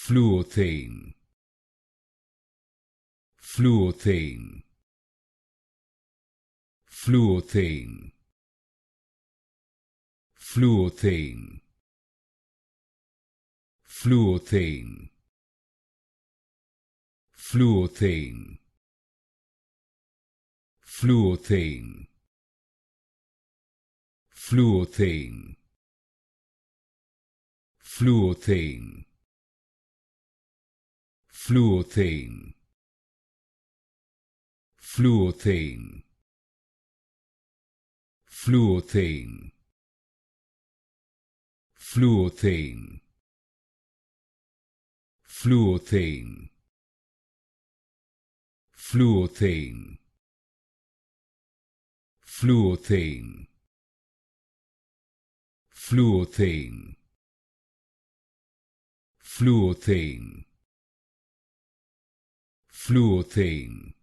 Fluothane, Fluothane, Fluothane, Fluothane, Fluothane, Fluothane, Fluothane, Fluothane, Fluothane, Fluothane, Fluothane, Fluothane, Fluothane, Fluothane, Fluothane, Fluothane, Fluothane, Fluothane, Fluothane,